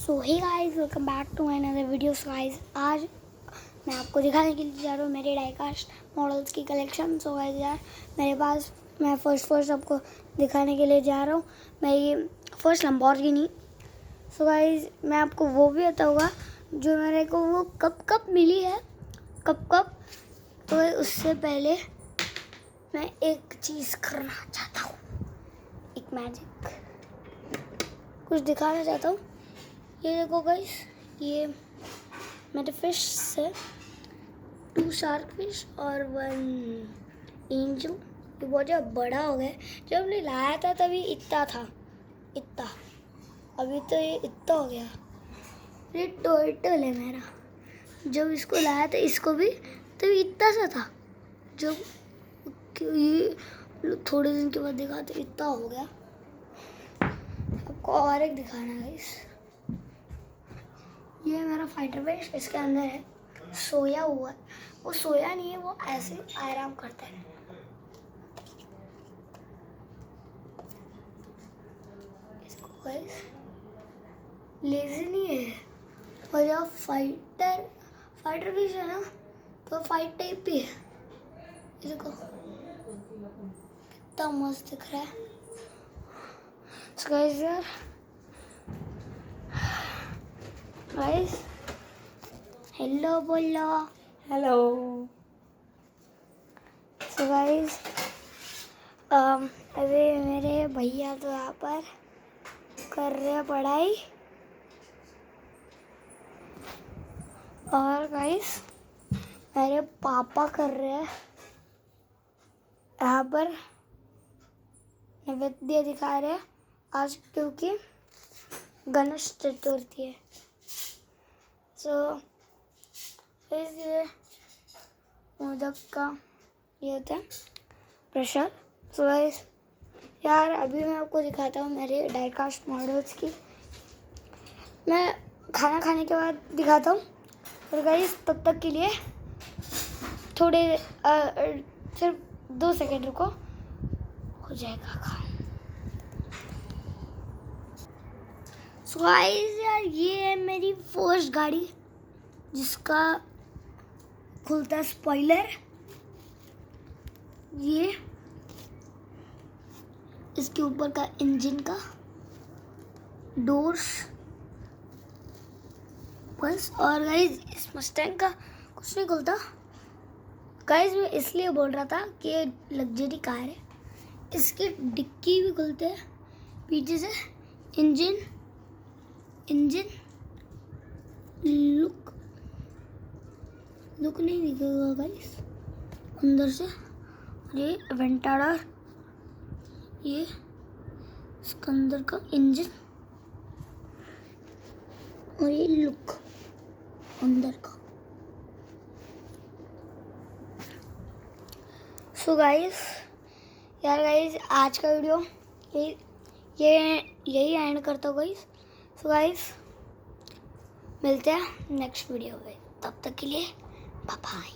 So hey guys, welcome back to my another video. Guys, आज मैं आपको दिखाने के लिए जा रहा हूँ मेरे डाइकास्ट मॉडल्स की कलेक्शन। सो गाइस यार, मेरे पास मैं फर्स्ट आपको दिखाने के लिए जा रहा हूँ मैं ये फर्स्ट लैम्बोर्गिनी। सो गाइस, मैं आपको वो भी बताऊँगा जो मेरे को वो कब मिली है, कब। तो उससे पहले मैं एक चीज़ करना चाहता हूँ, एक मैजिक कुछ दिखाना चाहता हूँ। ये देखो गाइस, ये मेरे फिश से 2 शार्क फिश और 1 एंजल। ये बहुत ज़्यादा बड़ा हो गया। जब हमने लाया था तभी इतना था, इतना। अभी तो ये इतना हो गया। ये टर्टल है मेरा। जब इसको लाया था इसको भी तभी इतना सा था। जब ये थोड़े दिन के बाद देखा तो इतना हो गया। आपको और एक दिखाना है गाइस। ये मेरा फाइटर फिश, इसके अंदर है सोया हुआ है। वो सोया नहीं है, वो ऐसे आराम करता है। इसको गाइस लेजी नहीं है। और जब फाइटर फिश है ना, तो फाइट टाइप भी है। ये देखो कितना मस्त दिख रहा है। So guys यार, गाइस हेलो बोलो। हेलो। सो गाइस, अभी मेरे भैया तो यहाँ पर कर रहे हैं पढ़ाई। और गाइस मेरे पापा कर रहे हैं यहाँ पर नैवेद्य दिखा रहे हैं आज, क्योंकि गणेश चतुर्थी है। सो ये मोदक का ये होता है प्रसाद। सो गाइस यार, अभी मैं आपको दिखाता हूँ मेरे डाइकास्ट मॉडल्स की। मैं खाना खाने के बाद दिखाता हूँ। और गाइस तब तक के लिए थोड़े सिर्फ 2 सेकंड रुको, हो जाएगा खाना। सो गाइस यार, ये है मेरी फर्स्ट गाड़ी जिसका खुलता स्पॉइलर। ये इसके ऊपर का इंजन का डोर्स बस। और गाइस इस मस्टैंग का कुछ नहीं खुलता। गाइस मैं इसलिए बोल रहा था कि ये लग्जरी कार है। इसकी डिक्की भी खुलते हैं पीछे से। इंजन लुक नहीं दिखेगा गाइस अंदर से। ये वेंटाडर, ये इसके अंदर का इंजन और ये लुक अंदर का। सो गाइस यार, गाइस आज का वीडियो यही एंड करता हूँ गाइस। सो गाइस मिलते हैं नेक्स्ट वीडियो में, तब तक के लिए बाय बाय।